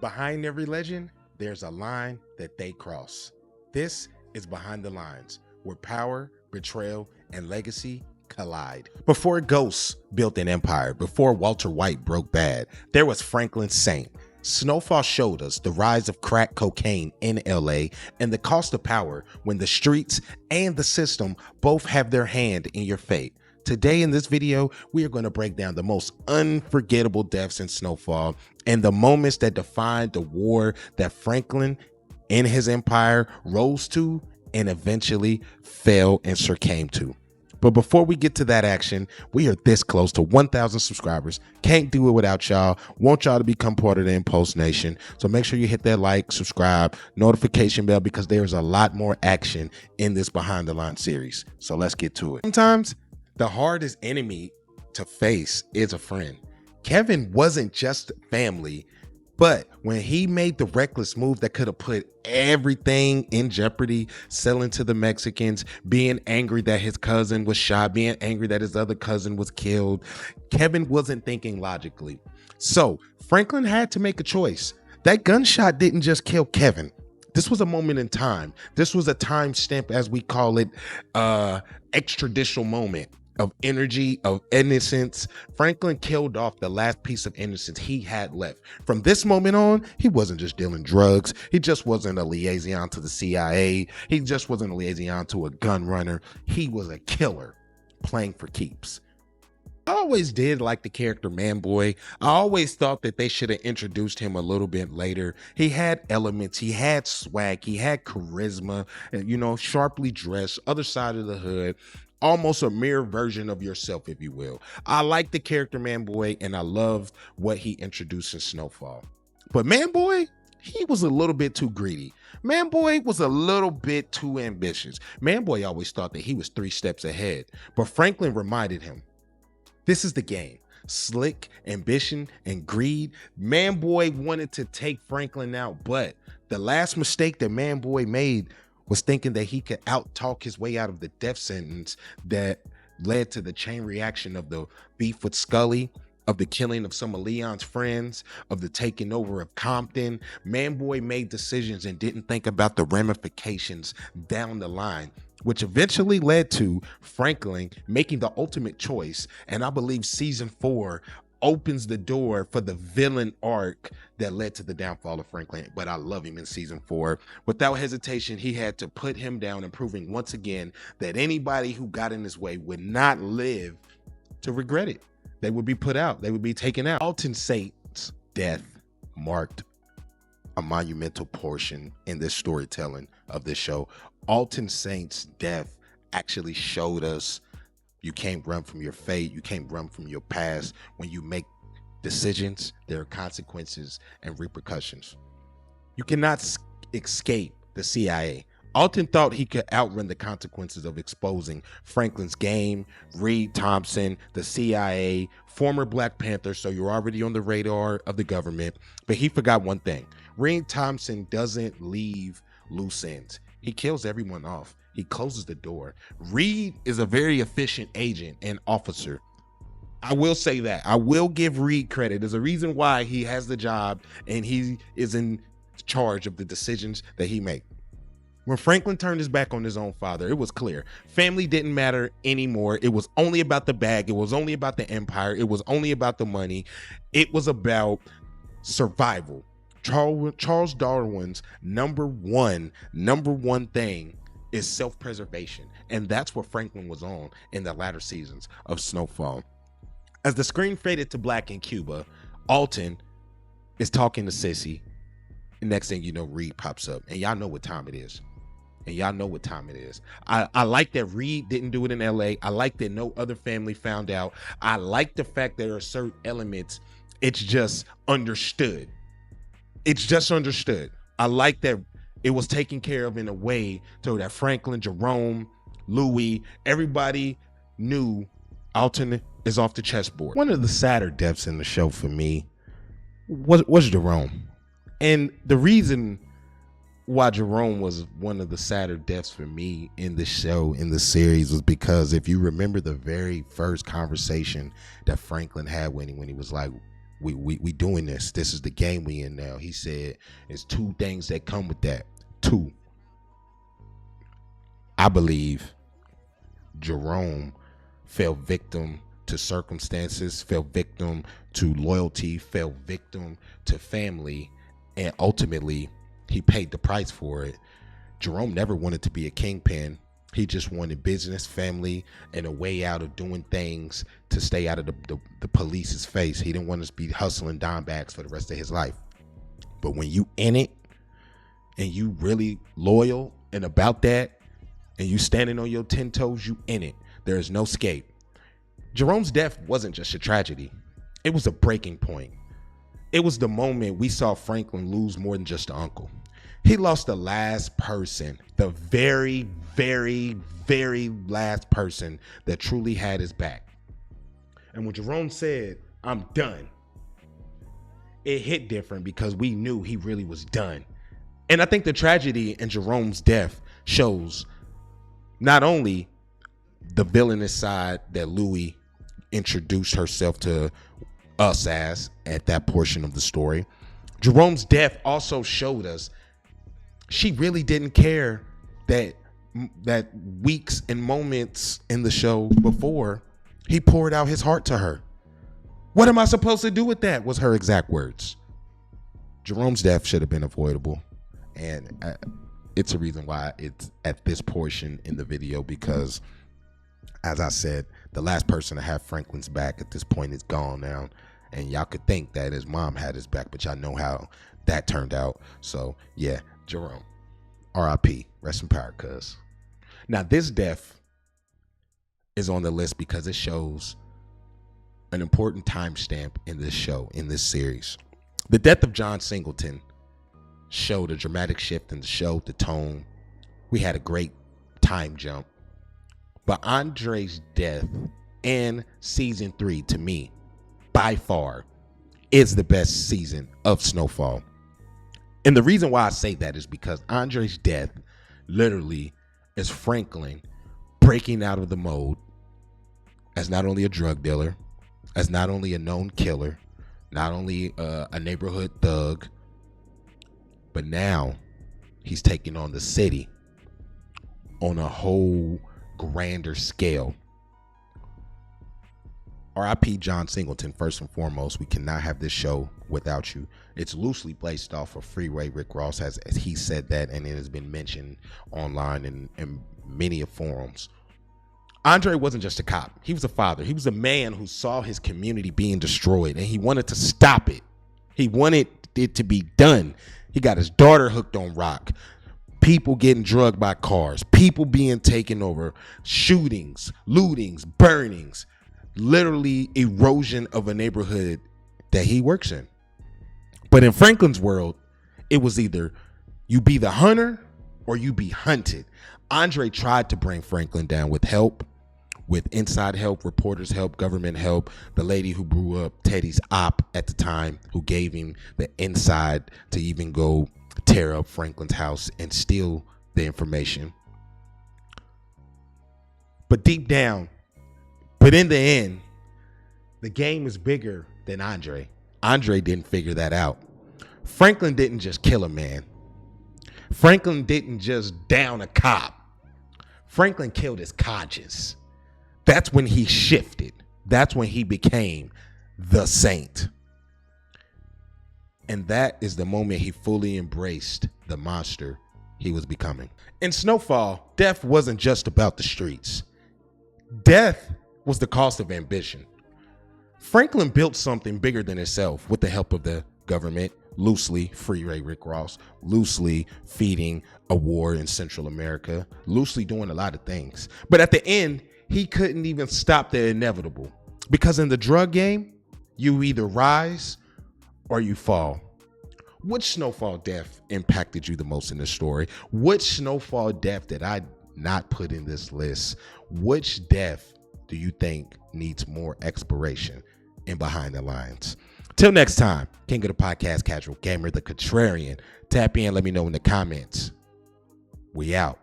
Behind every legend, there's a line that they cross. This is Behind the Lines, where power, betrayal, and legacy collide. Before Ghosts built an empire, before Walter White broke bad, there was Franklin Saint. Snowfall showed us the rise of crack cocaine in LA and the cost of power when the streets and the system both have their hand in your fate. Today in this video, we are going to break down the most unforgettable deaths in Snowfall and the moments that defined the war that Franklin and his empire rose to and eventually fell and succumbed to. But before we get to that action, we are this close to 1,000 subscribers. Can't do it without y'all. Want y'all to become part of the Impulse Nation. So make sure you hit that like, subscribe, notification bell, because there's a lot more action in this Behind the Line series. So let's get to it. Sometimes the hardest enemy to face is a friend. Kevin wasn't just family, but when he made the reckless move that could have put everything in jeopardy, selling to the Mexicans, being angry that his cousin was shot, being angry that his other cousin was killed, Kevin wasn't thinking logically. So Franklin had to make a choice. That gunshot didn't just kill Kevin. This was a moment in time. This was a time stamp, as we call it, extraditional moment of energy, of innocence. Franklin killed off the last piece of innocence he had left. From this moment on, he wasn't just dealing drugs. He just wasn't a liaison to the CIA. He just wasn't a liaison to a gun runner. He was a killer playing for keeps. I always did like the character Manboy. I always thought that they should have introduced him a little bit later. He had elements, he had swag, he had charisma, and, you know, sharply dressed, other side of the hood. Almost a mirror version of yourself, if you will. I like the character Manboy, and I loved what he introduced in Snowfall. But Manboy, he was a little bit too greedy. Manboy was a little bit too ambitious. Manboy always thought that he was 3 steps ahead, but Franklin reminded him, this is the game. Slick, ambition, and greed. Manboy wanted to take Franklin out, but the last mistake that Manboy made was thinking that he could out-talk his way out of the death sentence that led to the chain reaction of the beef with Scully, of the killing of some of Leon's friends, of the taking over of Compton. Manboy made decisions and didn't think about the ramifications down the line, which eventually led to Franklin making the ultimate choice. And I believe season 4 opens the door for the villain arc that led to the downfall of Franklin. But I love him in season 4. Without hesitation, he had to put him down and proving once again that anybody who got in his way would not live to regret it. They would be put out. They would be taken out. Alton Saint's death marked a monumental portion in this storytelling of this show. Alton Saint's death actually showed us you can't run from your fate. You can't run from your past. When you make decisions, there are consequences and repercussions. You cannot escape the CIA. Alton thought he could outrun the consequences of exposing Franklin's game, Reed Thompson, the CIA, former Black Panther, so you're already on the radar of the government. But he forgot one thing. Reed Thompson doesn't leave loose ends. He kills everyone off. He closes the door. Reed is a very efficient agent and officer. I will say that. I will give Reed credit. There's a reason why he has the job and he is in charge of the decisions that he makes. When Franklin turned his back on his own father, it was clear. Family didn't matter anymore. It was only about the bag. It was only about the empire. It was only about the money. It was about survival. Charles Darwin's number one thing is self-preservation, and that's what Franklin was on in the latter seasons of Snowfall. As the screen faded to black in Cuba, Alton is talking to Sissy, and next thing you know, Reed pops up, and y'all know what time it is. I like that Reed didn't do it in LA. I like that no other family found out. I like the fact there are certain elements, it's just understood. I like that it was taken care of in a way so that Franklin, Jerome, Louis, everybody knew Alton is off the chessboard. One of the sadder deaths in the show for me was Jerome. And the reason why Jerome was one of the sadder deaths for me in the show, in the series, was because if you remember the very first conversation that Franklin had when he was like, We doing this. This is the game we in now. He said, "There's two things that come with that. Two. I believe Jerome fell victim to circumstances, fell victim to loyalty, fell victim to family, and ultimately he paid the price for it. Jerome never wanted to be a kingpin. He just wanted business, family, and a way out of doing things to stay out of the police's face. He didn't want to be hustling dime bags for the rest of his life. But when you in it and you really loyal and about that, and you standing on your 10 toes, you in it. There is no escape. Jerome's death wasn't just a tragedy. It was a breaking point. It was the moment we saw Franklin lose more than just an uncle. He lost the last person, the very, very, very last person that truly had his back. And when Jerome said, "I'm done," it hit different because we knew he really was done. And I think the tragedy in Jerome's death shows not only the villainous side that Louis introduced herself to us as at that portion of the story. Jerome's death also showed us she really didn't care that weeks and moments in the show before he poured out his heart to her. "What am I supposed to do with that?" was her exact words. Jerome's death should have been avoidable. And it's a reason why it's at this portion in the video, because as I said, the last person to have Franklin's back at this point is gone now. And y'all could think that his mom had his back, but y'all know how that turned out. So yeah, Jerome, R.I.P. Rest in power, cuz. Now this death is on the list because it shows an important timestamp in this show, in this series. The death of John Singleton showed a dramatic shift in the show, the tone. We had a great time jump. But Andre's death in season 3, to me, by far, is the best season of Snowfall. And the reason why I say that is because Andre's death literally is Franklin breaking out of the mode as not only a drug dealer, as not only a known killer, not only a neighborhood thug, but now he's taking on the city on a whole grander scale. R.I.P. John Singleton, first and foremost. We cannot have this show without you. It's loosely based off of Freeway Rick Ross, as he said that, and it has been mentioned online in many forums. Andre wasn't just a cop. He was a father. He was a man who saw his community being destroyed, and he wanted to stop it. He wanted it to be done. He got his daughter hooked on rock. People getting drugged by cars. People being taken over. Shootings, lootings, burnings. Literally erosion of a neighborhood that he works in. But in Franklin's world, it was either you be the hunter or you be hunted. Andre tried to bring Franklin down with help, with inside help, reporters help, government help. The lady who grew up, Teddy's op at the time, who gave him the inside to even go tear up Franklin's house and steal the information. But deep down, but in the end, the game is bigger than Andre. Andre didn't figure that out. Franklin didn't just kill a man. Franklin didn't just down a cop. Franklin killed his conscience. That's when he shifted. That's when he became the saint. And that is the moment he fully embraced the monster he was becoming. In Snowfall, death wasn't just about the streets. Death was the cost of ambition. Franklin built something bigger than himself with the help of the government, loosely Freeway Rick Ross, loosely feeding a war in Central America, loosely doing a lot of things. But at the end, he couldn't even stop the inevitable. Because in the drug game, you either rise or you fall. Which Snowfall death impacted you the most in this story? Which Snowfall death did I not put in this list? Which death do you think needs more exploration in Behind the Lines? Till next time, King of the Podcast, Casual Gamer, the Contrarian. Tap in, let me know in the comments. We out.